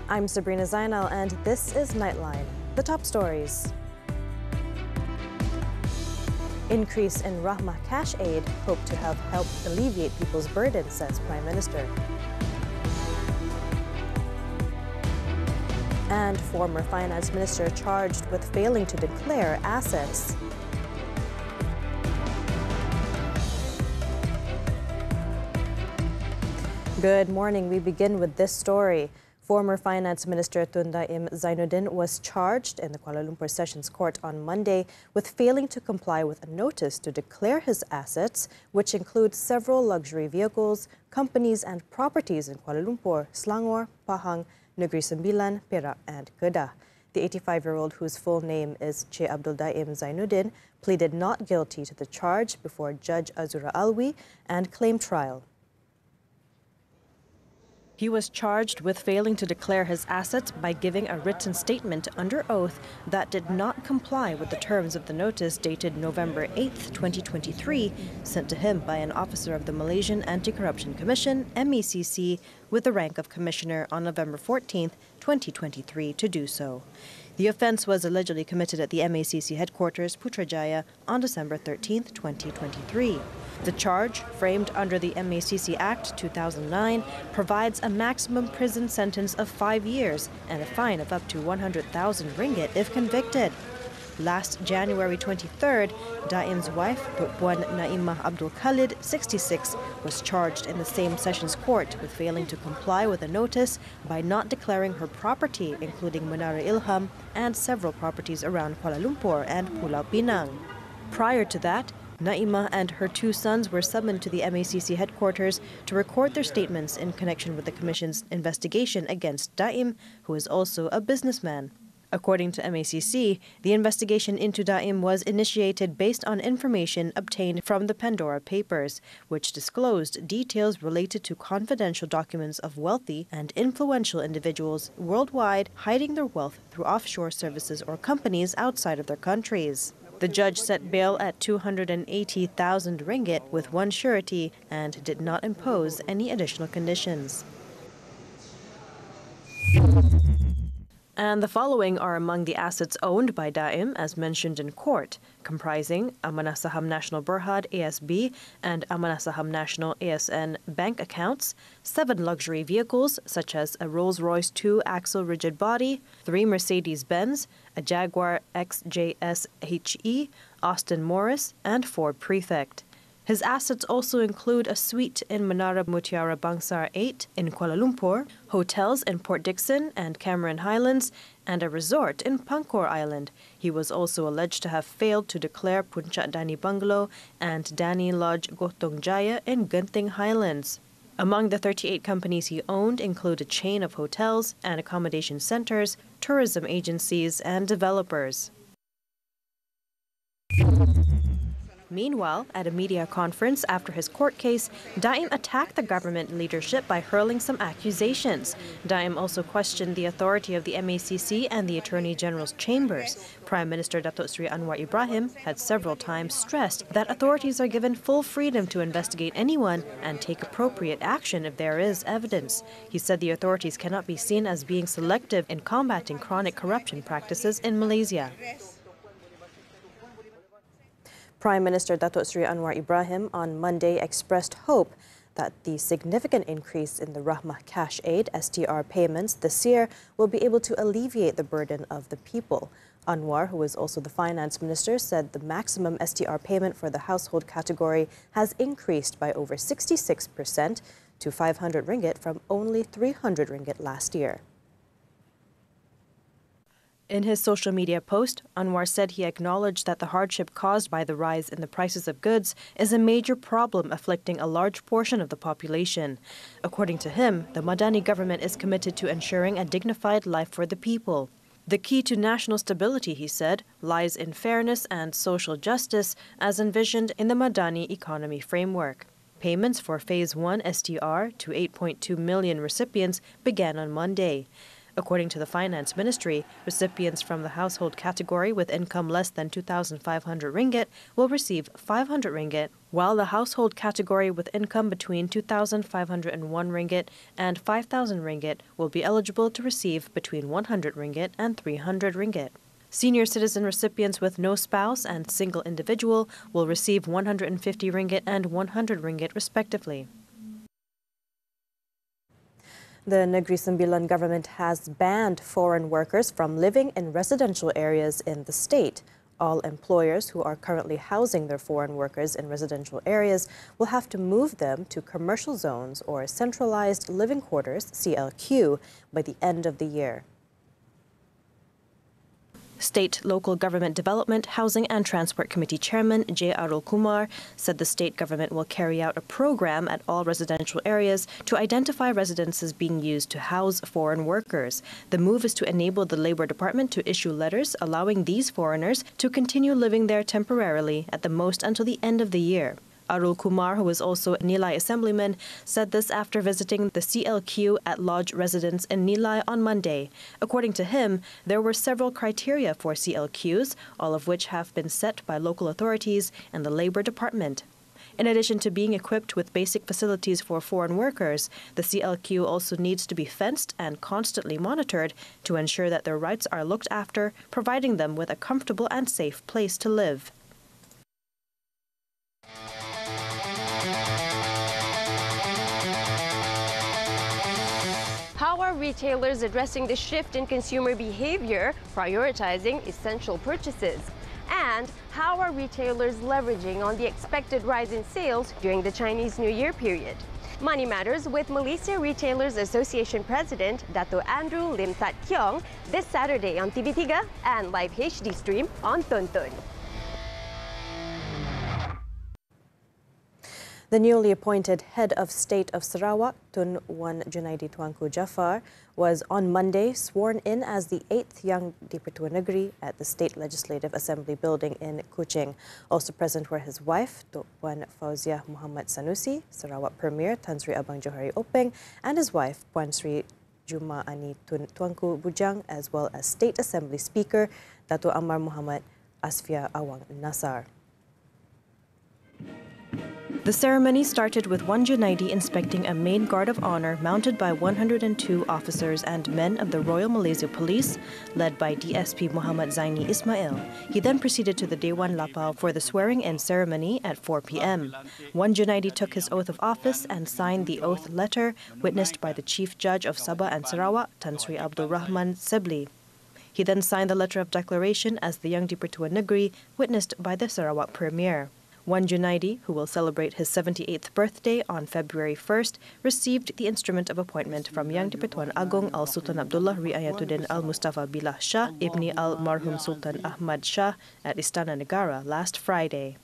I'm Sabrina Zainal, and this is Nightline. The top stories. Increase in Rahmah cash aid hope to have helped alleviate people's burden, says Prime Minister. And former finance minister charged with failing to declare assets. Good morning. We begin with this story. Former Finance Minister Tun Daim Zainuddin was charged in the Kuala Lumpur Sessions Court on Monday with failing to comply with a notice to declare his assets, which include several luxury vehicles, companies and properties in Kuala Lumpur, Selangor, Pahang, Negeri Sembilan, Perak and Kedah. The 85-year-old, whose full name is Che Abdul Daim Zainuddin, pleaded not guilty to the charge before Judge Azura Alwi and claimed trial. He was charged with failing to declare his assets by giving a written statement under oath that did not comply with the terms of the notice dated November 8, 2023, sent to him by an officer of the Malaysian Anti-Corruption Commission, MECC, with the rank of Commissioner on November 14, 2023, to do so. The offence was allegedly committed at the MACC headquarters, Putrajaya, on December 13, 2023. The charge, framed under the MACC Act 2009, provides a maximum prison sentence of 5 years and a fine of up to 100,000 ringgit if convicted. Last January 23rd, Daim's wife, Puan Naimah Abdul Khalid, 66, was charged in the same Sessions Court with failing to comply with a notice by not declaring her property, including Menara Ilham and several properties around Kuala Lumpur and Pulau Pinang. Prior to that, Naimah and her 2 sons were summoned to the MACC headquarters to record their statements in connection with the Commission's investigation against Daim, who is also a businessman. According to MACC, the investigation into Daim was initiated based on information obtained from the Pandora Papers, which disclosed details related to confidential documents of wealthy and influential individuals worldwide hiding their wealth through offshore services or companies outside of their countries. The judge set bail at 280,000 ringgit with one surety and did not impose any additional conditions. And the following are among the assets owned by Daim as mentioned in court, comprising Amanah Saham Nasional Berhad ASB and Amanah Saham Nasional ASN bank accounts, 7 luxury vehicles such as a Rolls-Royce 2-axle rigid body, 3 Mercedes-Benz, a Jaguar XJS HE, Austin Morris, and Ford Prefect. His assets also include a suite in Menara Mutiara Bangsar 8 in Kuala Lumpur, hotels in Port Dickson and Cameron Highlands, and a resort in Pangkor Island. He was also alleged to have failed to declare Puncak Dani Bungalow and Dani Lodge Gotong Jaya in Genting Highlands. Among the 38 companies he owned include a chain of hotels and accommodation centers, tourism agencies, and developers. Meanwhile, at a media conference after his court case, Daim attacked the government leadership by hurling some accusations. Daim also questioned the authority of the MACC and the Attorney General's chambers. Prime Minister Datuk Seri Anwar Ibrahim had several times stressed that authorities are given full freedom to investigate anyone and take appropriate action if there is evidence. He said the authorities cannot be seen as being selective in combating chronic corruption practices in Malaysia. Prime Minister Datuk Seri Anwar Ibrahim on Monday expressed hope that the significant increase in the Rahmah cash aid STR payments this year will be able to alleviate the burden of the people. Anwar, who is also the finance minister, said the maximum STR payment for the household category has increased by over 66% to 500 ringgit from only 300 ringgit last year. In his social media post, Anwar said he acknowledged that the hardship caused by the rise in the prices of goods is a major problem afflicting a large portion of the population. According to him, the Madani government is committed to ensuring a dignified life for the people. The key to national stability, he said, lies in fairness and social justice as envisioned in the Madani economy framework. Payments for Phase 1 STR to 8.2 million recipients began on Monday. According to the Finance Ministry, recipients from the household category with income less than 2,500 ringgit will receive 500 ringgit, while the household category with income between 2,501 ringgit and 5,000 ringgit will be eligible to receive between 100 ringgit and 300 ringgit. Senior citizen recipients with no spouse and single individual will receive 150 ringgit and 100 ringgit respectively. The Negeri Sembilan government has banned foreign workers from living in residential areas in the state. All employers who are currently housing their foreign workers in residential areas will have to move them to commercial zones or centralized living quarters, CLQ, by the end of the year. State Local Government Development, Housing and Transport Committee Chairman J. Arul Kumar said the state government will carry out a program at all residential areas to identify residences being used to house foreign workers. The move is to enable the Labour Department to issue letters allowing these foreigners to continue living there temporarily at the most until the end of the year. Arul Kumar, who is also a Nilai assemblyman, said this after visiting the CLQ at Lodge residence in Nilai on Monday. According to him, there were several criteria for CLQs, all of which have been set by local authorities and the Labour Department. In addition to being equipped with basic facilities for foreign workers, the CLQ also needs to be fenced and constantly monitored to ensure that their rights are looked after, providing them with a comfortable and safe place to live. How are retailers addressing the shift in consumer behavior, prioritizing essential purchases? And how are retailers leveraging on the expected rise in sales during the Chinese New Year period? Money Matters with Malaysia Retailers Association President Dato Andrew Lim Tat Kiong this Saturday on TV3 and live HD stream on Tonton. The newly appointed head of state of Sarawak, Tun Wan Junaidi Tuanku Jafar, was on Monday sworn in as the 8th Yang di-Pertua Negeri at the State Legislative Assembly building in Kuching. Also present were his wife, Puan Fauziah Muhammad Sanusi, Sarawak Premier Tan Sri Abang Johari Openg, and his wife, Puan Sri Juma Ani Tuanku Bujang, as well as State Assembly Speaker, Dato Amar Muhammad Asfia Awang Nasar. The ceremony started with Wan Junaidi inspecting a main guard of honor mounted by 102 officers and men of the Royal Malaysia Police, led by DSP Muhammad Zaini Ismail. He then proceeded to the Dewan Lapau for the swearing-in ceremony at 4 p.m. Wan Junaidi took his oath of office and signed the oath letter, witnessed by the Chief Judge of Sabah and Sarawak, Tan Sri Abdul Rahman Sebli. He then signed the letter of declaration as the Yang di-Pertua Negeri, witnessed by the Sarawak Premier. Wan Junaidi, who will celebrate his 78th birthday on February 1st, received the instrument of appointment from Yang di-Pertuan Agong Al-Sultan Abdullah Riayatuddin Al-Mustafa Billah Shah Ibni Al-Marhum Sultan Ahmad Shah at Istana Negara last Friday.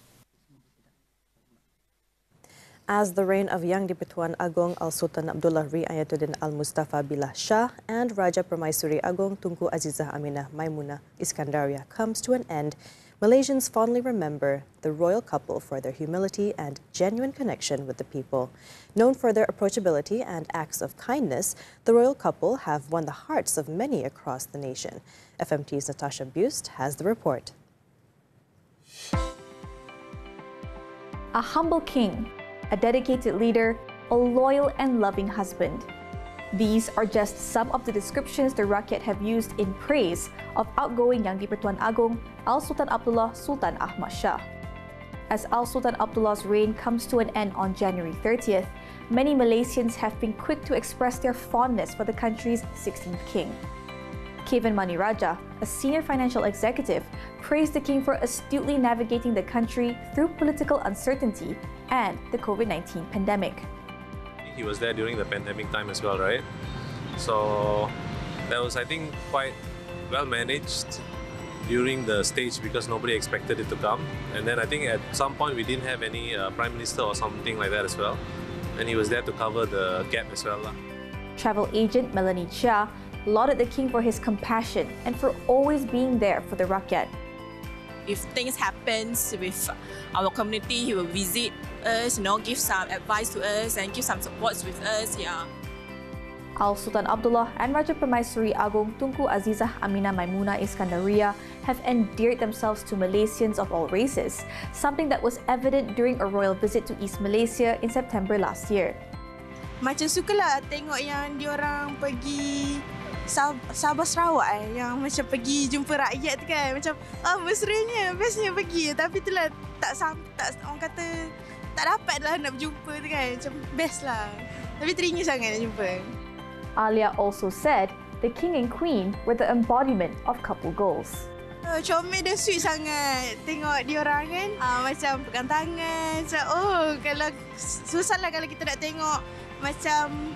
As the reign of Yang di-Pertuan Agong Al-Sultan Abdullah Riayatuddin Al-Mustafa Billah Shah and Raja Permaisuri Agong Tunku Azizah Aminah Maimunah Iskandaria comes to an end, Malaysians fondly remember the royal couple for their humility and genuine connection with the people. Known for their approachability and acts of kindness, the royal couple have won the hearts of many across the nation. FMT's Natasha Bust has the report. A humble king, a dedicated leader, a loyal and loving husband. These are just some of the descriptions the Rakyat have used in praise of outgoing Yang di-Pertuan Agong Al-Sultan Abdullah Sultan Ahmad Shah. As Al-Sultan Abdullah's reign comes to an end on January 30th, many Malaysians have been quick to express their fondness for the country's 16th king. Kevin Maniraja, a senior financial executive, praised the king for astutely navigating the country through political uncertainty and the COVID-19 pandemic. He was there during the pandemic time as well, right? So that was, I think, quite well managed during the stage because nobody expected it to come. And then I think at some point we didn't have any Prime Minister or something like that as well. And he was there to cover the gap as well. Travel agent Melanie Chia lauded the king for his compassion and for always being there for the Rakyat. If things happen with our community, he will visit us, give some advice to us and give some supports with us, yeah. Sultan Abdullah and Raja Permaisuri Agong Tunku Azizah Aminah Maimuna Iskandaria have endeared themselves to Malaysians of all races, something that was evident during a royal visit to East Malaysia in September last year. Macam sukalah tengok yang diorang pergi Sabah Sarawak yang macam pergi jumpa rakyat tu kan, macam mesranya, bestnya pergi, tapi itulah tak orang kata tak dapat lah nak berjumpa tu kan, macam best lah, tapi teringin sangat nak jumpa. Alia also said the king and queen were the embodiment of couple goals. Comel dan sweet sangat tengok diorang kan, macam pegang tangan, macam kalau susahlah kalau kita nak tengok macam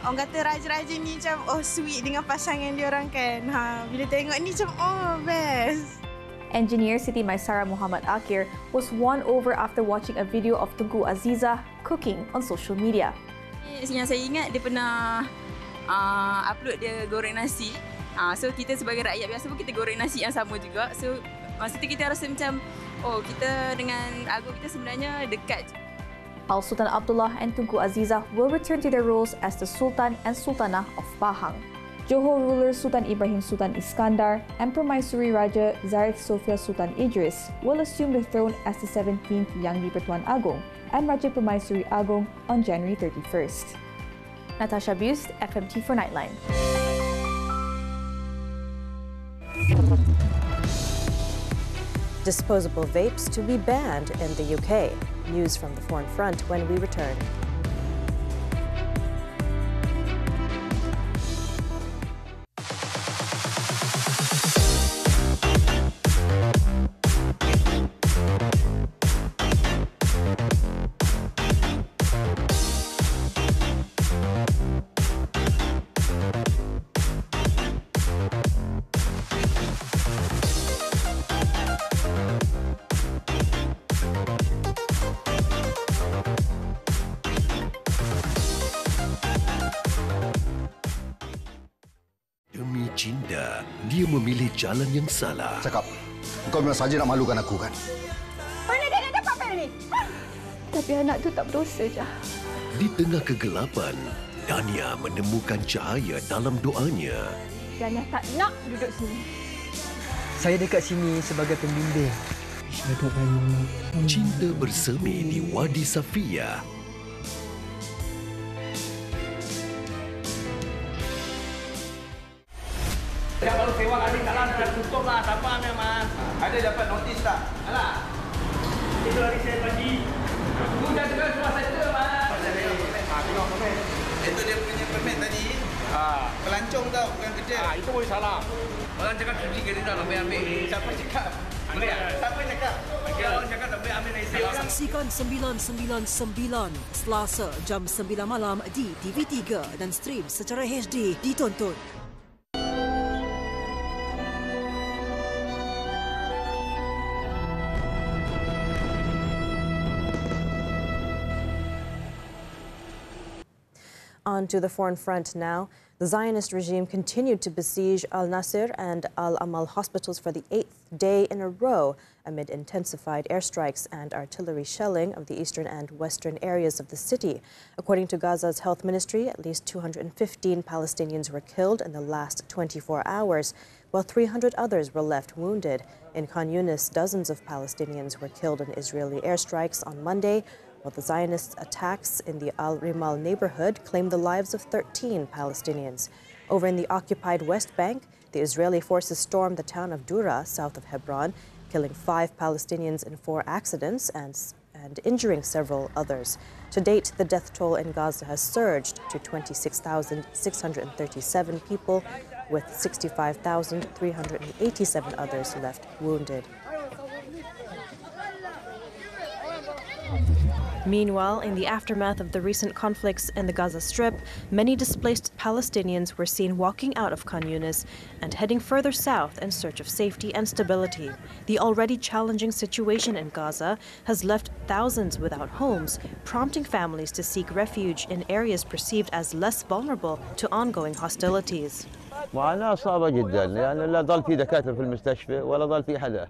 orang kata raja-raja ni macam sweet dengan pasangan diorang kan. Bila tengok ni macam best. Engineer Siti Maisara Muhammad Akir was won over after watching a video of Tunku Azizah cooking on social media. Yang saya ingat dia pernah upload dia goreng nasi. So kita sebagai rakyat biasa pun kita goreng nasi yang sama juga. So masa tu kita rasa macam kita dengan Agong kita sebenarnya dekat. Sultan Abdullah and Tunku Azizah will return to their roles as the Sultan and Sultanah of Pahang. Johor ruler Sultan Ibrahim Sultan Iskandar and Permaisuri Raja Zarif Sofia Sultan Idris will assume the throne as the 17th Yang di-Pertuan Agong and Raja Permaisuri Agong on January 31st. Natasha Bust, FMT for Nightline. Disposable vapes to be banned in the UK. News from the Foreign Front when we return. Cinta, dia memilih jalan yang salah. Cakap, kau memang saja nak malukan aku kan? Mana dia nak dapat ni? Tapi anak tu tak berdosa je. Di tengah kegelapan, Dania menemukan cahaya dalam doanya. Dania tak nak duduk sini. Saya dekat sini sebagai pembimbing. Cinta bersemi di Wadi Safia. Saya baru sewa kali kalah dah tutup lah. Siapa memang? Ada dapat notis tak? Alah. Itu hari saya pagi. Tunggu jangan tekan semua settle mas. Tengok permit. Itu dia punya permit tadi. Pelancong tau, bukan kerja. Itu boleh salah. Orang cakap cuci gerindra nak ambil. Siapa cakap? Siapa cakap? Orang cakap tak boleh ambil lesen. Saksikan 999 Selasa jam 9 malam di TV3 dan stream secara HD ditonton. On to the Foreign Front now. The Zionist regime continued to besiege Al-Nasir and Al-Amal hospitals for the 8th day in a row amid intensified airstrikes and artillery shelling of the eastern and western areas of the city. According to Gaza's health ministry, at least 215 Palestinians were killed in the last 24 hours, while 300 others were left wounded. In Khan Yunis, dozens of Palestinians were killed in Israeli airstrikes on Monday, while the Zionist attacks in the Al-Rimal neighborhood claimed the lives of 13 Palestinians. Over in the occupied West Bank, the Israeli forces stormed the town of Dura, south of Hebron, killing 5 Palestinians in 4 accidents and injuring several others. To date, the death toll in Gaza has surged to 26,637 people, with 65,387 others left wounded. Meanwhile, in the aftermath of the recent conflicts in the Gaza Strip, many displaced Palestinians were seen walking out of Khan Yunis and heading further south in search of safety and stability. The already challenging situation in Gaza has left thousands without homes, prompting families to seek refuge in areas perceived as less vulnerable to ongoing hostilities. معاناة صعبة جدا لأن لا ضل في دكاترة في المستشفى ولا ضل في حدا.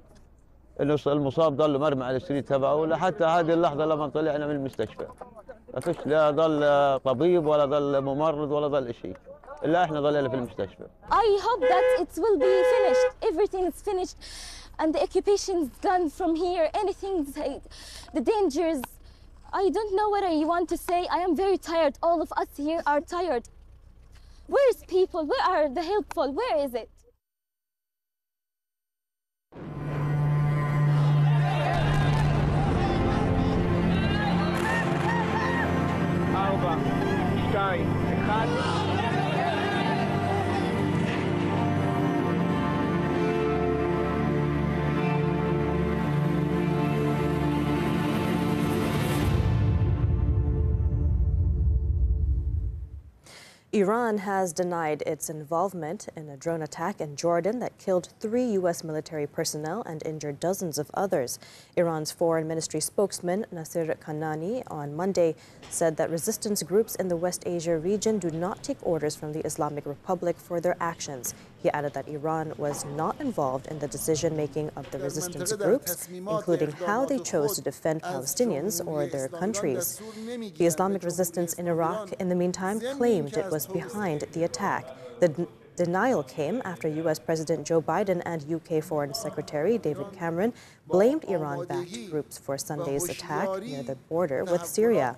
إنه المصاب ضل مرمى على السرير تبعه لحتى هذه اللحظة لما طلعنا من المستشفى. لا فيش، لا ضل طبيب ولا ضل ممرض ولا ضل شيء الا احنا ضلينا في المستشفى. I hope that it will be finished. Everything is finished and the occupation is gone from here. Anything, the dangers. I don't know what I want to say. I am very tired. All of us here are tired. Where is people? Where are the helpful? Where is it? Iran has denied its involvement in a drone attack in Jordan that killed 3 U.S. military personnel and injured dozens of others. Iran's foreign ministry spokesman Nasir Kanani on Monday said that resistance groups in the West Asia region do not take orders from the Islamic Republic for their actions. He added that Iran was not involved in the decision-making of the resistance groups, including how they chose to defend Palestinians or their countries. The Islamic resistance in Iraq, in the meantime, claimed it was behind the attack. The denial came after U.S. President Joe Biden and UK Foreign Secretary David Cameron blamed Iran-backed groups for Sunday's attack near the border with Syria.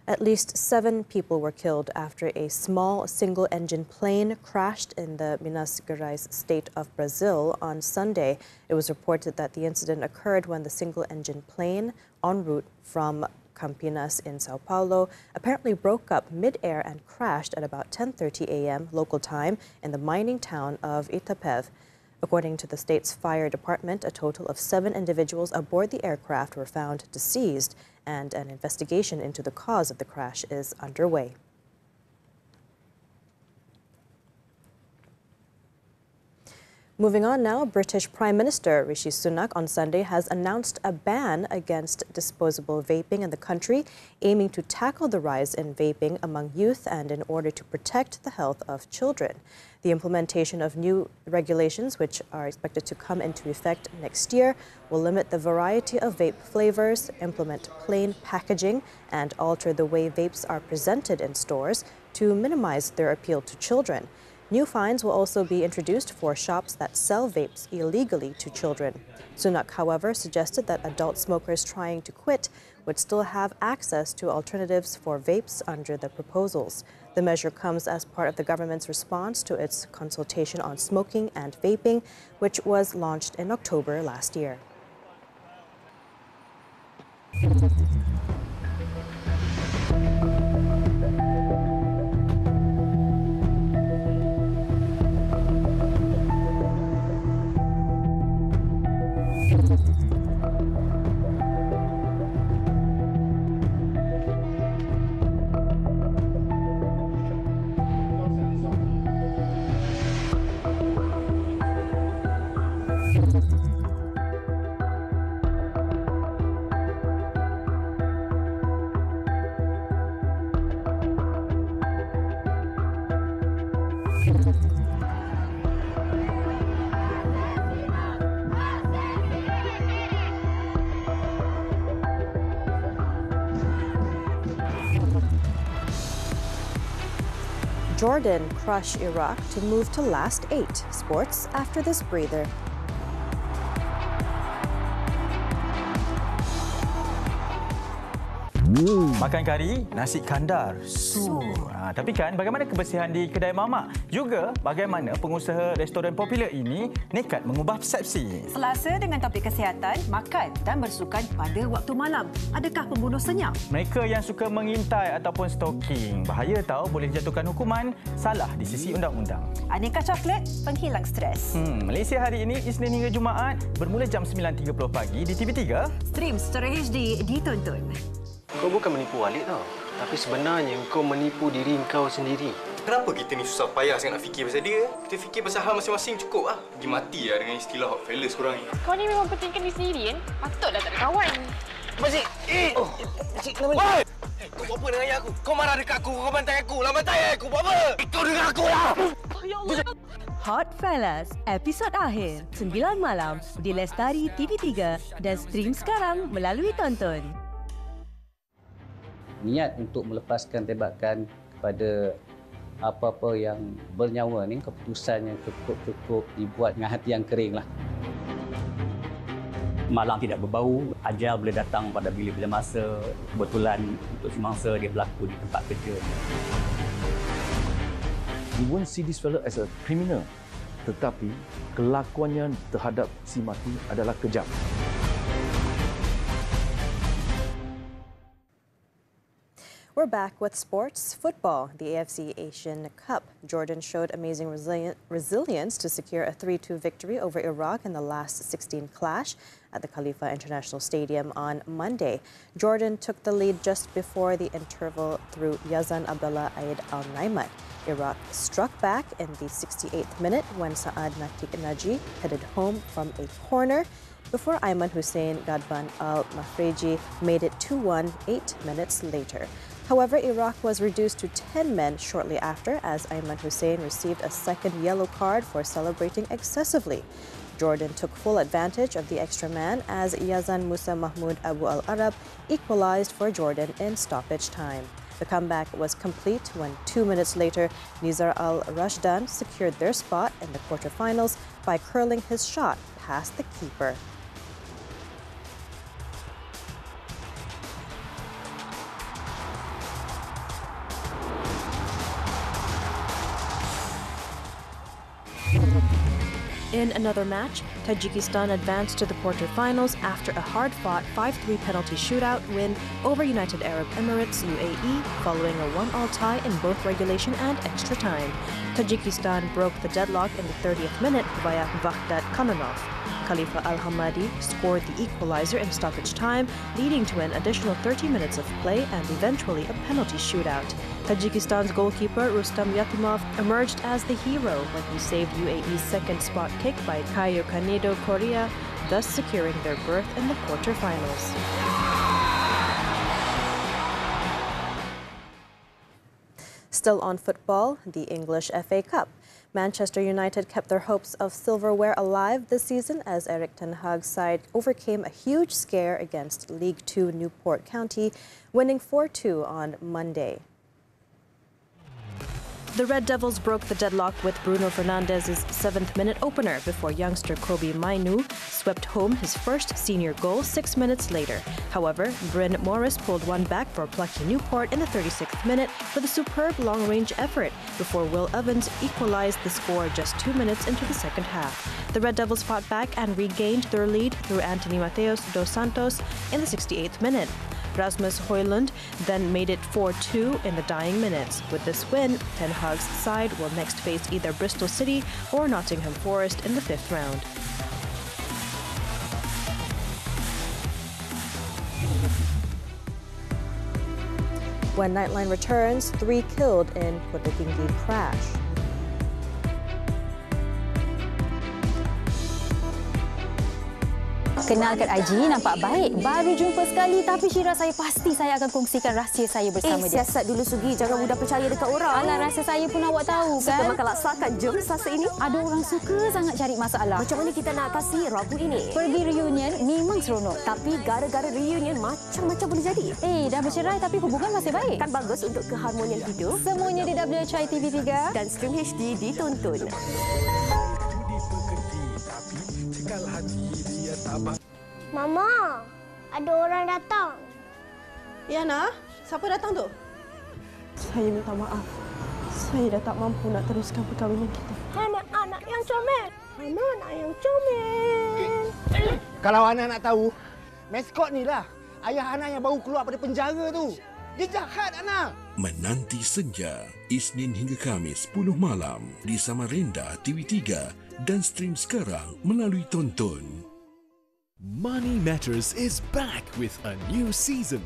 At least 7 people were killed after a small single-engine plane crashed in the Minas Gerais state of Brazil on Sunday. It was reported that the incident occurred when the single-engine plane en route from Campinas in Sao Paulo apparently broke up mid-air and crashed at about 10:30 a.m. local time in the mining town of Itapeva. According to the state's fire department, a total of 7 individuals aboard the aircraft were found deceased, and an investigation into the cause of the crash is underway. Moving on now, British Prime Minister Rishi Sunak on Sunday has announced a ban against disposable vaping in the country, aiming to tackle the rise in vaping among youth and in order to protect the health of children. The implementation of new regulations, which are expected to come into effect next year, will limit the variety of vape flavors, implement plain packaging, and alter the way vapes are presented in stores to minimize their appeal to children. New fines will also be introduced for shops that sell vapes illegally to children. Sunak, however, suggested that adult smokers trying to quit would still have access to alternatives for vapes under the proposals. The measure comes as part of the government's response to its consultation on smoking and vaping, which was launched in October last year. Jordan crush Iraq to move to last 8. Sports after this breather. Makan kari, nasi kandar, tapi kan bagaimana kebersihan di kedai mamak? Juga bagaimana pengusaha restoran popular ini nekat mengubah persepsi. Selasa dengan topik kesihatan, makan dan bersukan pada waktu malam. Adakah pembunuh senyap? Mereka yang suka mengintai ataupun stalking, bahaya tahu boleh dijatuhkan hukuman, salah di sisi undang-undang. Aneka coklat, penghilang stres. Malaysia hari ini, Isnin hingga Jumaat, bermula jam 9.30 pagi di TV3. Stream secara HD ditonton. Kau bukan menipu Walid tau. Tapi sebenarnya kau menipu diri kau sendiri. Kenapa kita ni susah payah sangat nak fikir pasal dia? Kita fikir pasal hal masing-masing cukup lah. Pergi mati lah dengan istilah hot fellas korang ni. Kau ni memang pentingkan diri sendiri kan? Patutlah tak ada kawan. Pakcik! Pakcik, kenapa ni? Oi! Kau buat apa dengan ayah aku? Kau marah dekat aku, kau bantai aku. Lah bantai aku, buat apa? Kau dengar aku lah! Ya Allah! Hot Fellas, episod akhir 9 malam di Lestari TV3 dan stream sekarang melalui Tonton. Niat untuk melepaskan tembakan kepada apa-apa yang bernyawa ni, keputusan yang cukup dibuat dengan hati yang kering lah. Malang tidak berbau, ajal boleh datang pada bila-bila masa, kebetulan untuk semangsa dia berlaku di tempat kerja. You won't see this fellow as a criminal, tetapi kelakuannya terhadap si mati adalah kejam. We're back with sports football. The AFC Asian Cup. Jordan showed amazing resilience to secure a 3-2 victory over Iraq in the last 16 clash at the Khalifa International Stadium on Monday. Jordan took the lead just before the interval through Yazan Abdullah Aid Al-Naimat. Iraq struck back in the 68th minute when Saad Natik Naji headed home from a corner before Ayman Hussein Gadban Al-Mafreji made it 2-1 8 minutes later. However, Iraq was reduced to 10 men shortly after as Ayman Hussein received a second yellow card for celebrating excessively. Jordan took full advantage of the extra man as Yazan Musa Mahmoud Abu Al-Arab equalized for Jordan in stoppage time. The comeback was complete when 2 minutes later, Nizar Al-Rashdan secured their spot in the quarterfinals by curling his shot past the keeper. In another match, Tajikistan advanced to the quarterfinals after a hard-fought 5-3 penalty shootout win over United Arab Emirates UAE following a 1-1 tie in both regulation and extra time. Tajikistan broke the deadlock in the 30th minute via Vahdat Kananov. Khalifa Al-Hamadi scored the equalizer in stoppage time, leading to an additional 30 minutes of play and eventually a penalty shootout. Tajikistan's goalkeeper Rustam Yatimov emerged as the hero when he saved UAE's second spot kick by Kayo Kanedo Korea, thus securing their berth in the quarterfinals. Still on football, the English FA Cup. Manchester United kept their hopes of silverware alive this season as Erik ten Hag's side overcame a huge scare against League Two Newport County, winning 4-2 on Monday. The Red Devils broke the deadlock with Bruno Fernandes's 7th-minute opener before youngster Kobe Mainu swept home his first senior goal 6 minutes later. However, Bryn Morris pulled one back for plucky Newport in the 36th minute with a superb long-range effort before Will Evans equalized the score just 2 minutes into the second half. The Red Devils fought back and regained their lead through Anthony Mateos dos Santos in the 68th minute. Rasmus Højlund then made it 4-2 in the dying minutes. With this win, Ten Hag's side will next face either Bristol City or Nottingham Forest in the 5th round. When Nightline returns, 3 killed in Kota Tinggi crash. Kenal kat IG nampak baik. Baru jumpa sekali tapi Syira saya pasti saya akan kongsikan rahsia saya bersama dia. Siasat dulu Sugi, jangan mudah percaya dekat orang. Alah, rahsia saya pun awak tahu kan. Suka makan laksa kat jam Selasa ini. Ada orang suka sangat cari masalah. Macam mana kita nak atasi Rabu ini? Pergi reunion memang seronok. Tapi gara-gara reunion macam-macam boleh jadi. Dah bercerai tapi hubungan masih baik. Kan bagus untuk keharmonian hidup. Semuanya di WHI TV3 dan stream HD ditonton. Mama, ada orang datang. Ya, Nak. Siapa datang tu? Saya minta maaf. Saya dah tak mampu nak teruskan perkahwinan kita. Anak yang comel. Anak yang comel. Kalau anak nak tahu, maskot ni lah. Ayah anak yang baru keluar pada penjara tu. Dia jahat, anak. Menanti Senja, Isnin hingga Khamis 10 malam di Samarinda TV3 dan stream sekarang melalui Tonton. Money Matters is back with a new season.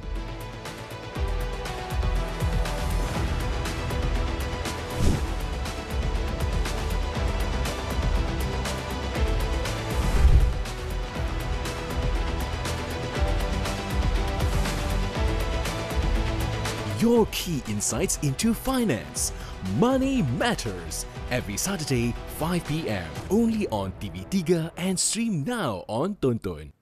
Your key insights into finance, Money Matters, every Saturday, 5 p.m. Only on TV3 and stream now on Tonton.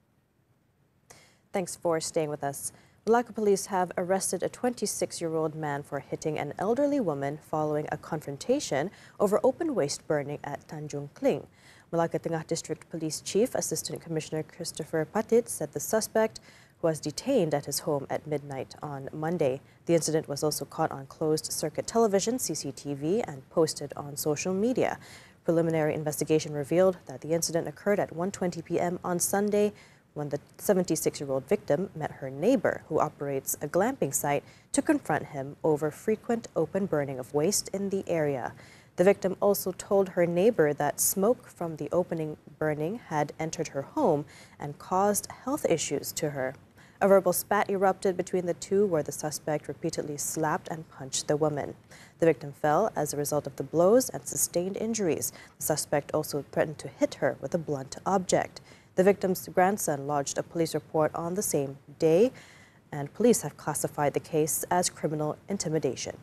Thanks for staying with us. Malacca police have arrested a 26-year-old man for hitting an elderly woman following a confrontation over open waste burning at Tanjung Kling. Malacca Tengah District Police Chief Assistant Commissioner Christopher Patit said the suspect was detained at his home at midnight on Monday. The incident was also caught on closed-circuit television, CCTV, and posted on social media. Preliminary investigation revealed that the incident occurred at 1:20 p.m. on Sunday when the 76-year-old victim met her neighbor, who operates a glamping site, to confront him over frequent open burning of waste in the area. The victim also told her neighbor that smoke from the opening burning had entered her home and caused health issues to her. A verbal spat erupted between the two, where the suspect repeatedly slapped and punched the woman. The victim fell as a result of the blows and sustained injuries. The suspect also threatened to hit her with a blunt object. The victim's grandson lodged a police report on the same day, and police have classified the case as criminal intimidation.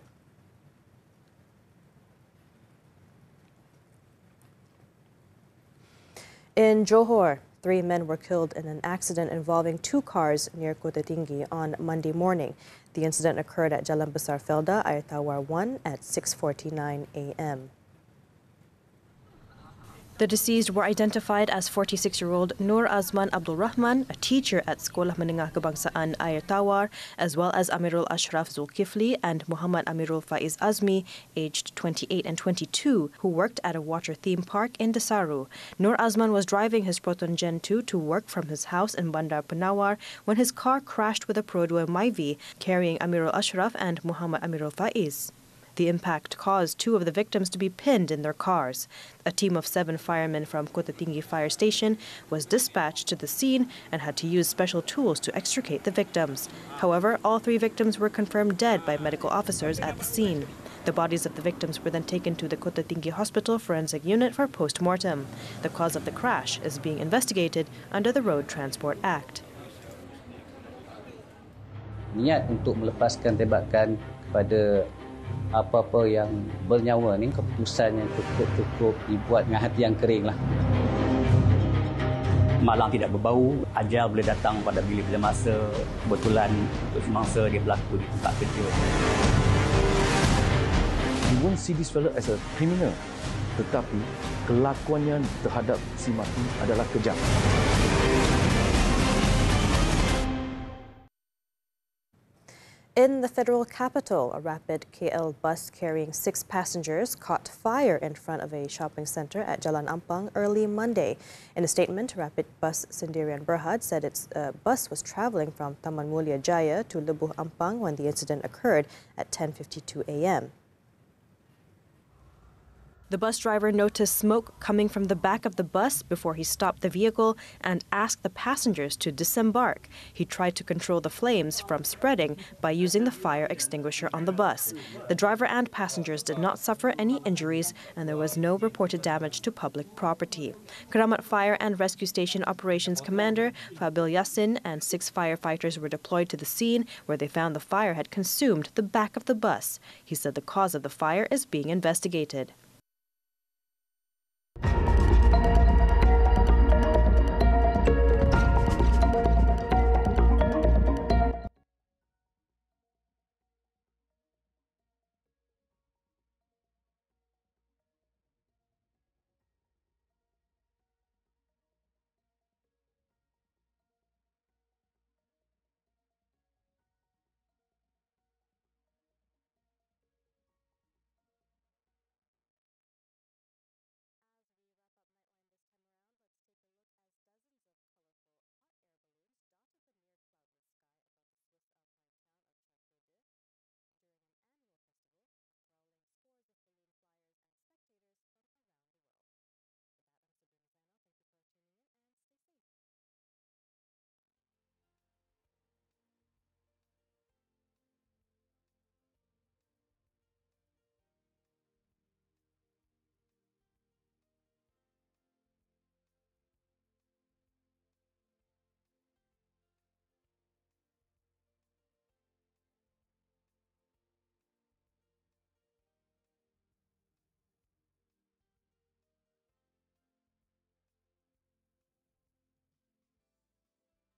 In Johor, 3 men were killed in an accident involving 2 cars near Kota Tinggi on Monday morning. The incident occurred at Jalan Besar Felda, Air Tawar 1 at 6:49 a.m. The deceased were identified as 46-year-old Nur Azman Abdul Rahman, a teacher at Sekolah Menengah Kebangsaan Air Tawar, as well as Amirul Ashraf Zulkifli and Muhammad Amirul Faiz Azmi, aged 28 and 22, who worked at a water theme park in Desaru. Nur Azman was driving his Proton Gen 2 to work from his house in Bandar Penawar when his car crashed with a Pro 2 Myvi carrying Amirul Ashraf and Muhammad Amirul Faiz. The impact caused 2 of the victims to be pinned in their cars. A team of 7 firemen from Kota Tinggi Fire Station was dispatched to the scene and had to use special tools to extricate the victims. However, all 3 victims were confirmed dead by medical officers at the scene. The bodies of the victims were then taken to the Kota Tinggi Hospital Forensic Unit for post-mortem. The cause of the crash is being investigated under the Road Transport Act. Niat untuk melepaskan tembakan kepada apa-apa yang bernyawa ni, keputusan yang cukup dibuat dengan hati yang kering lah. Malang tidak berbau, ajal boleh datang pada bila-bila masa, kebetulan untuk semangsa dia berlaku di tempat kerja. You won't see this fellow as a criminal, tetapi kelakuannya terhadap si mati adalah kejam. In the federal capital, a rapid KL bus carrying 6 passengers caught fire in front of a shopping center at Jalan Ampang early Monday. In a statement, Rapid Bus Sendirian Berhad said its bus was traveling from Taman Mulia Jaya to Lebuh Ampang when the incident occurred at 10:52 a.m. The bus driver noticed smoke coming from the back of the bus before he stopped the vehicle and asked the passengers to disembark. He tried to control the flames from spreading by using the fire extinguisher on the bus. The driver and passengers did not suffer any injuries, and there was no reported damage to public property. Keramat Fire and Rescue Station Operations Commander Fabil Yassin and 6 firefighters were deployed to the scene, where they found the fire had consumed the back of the bus. He said the cause of the fire is being investigated.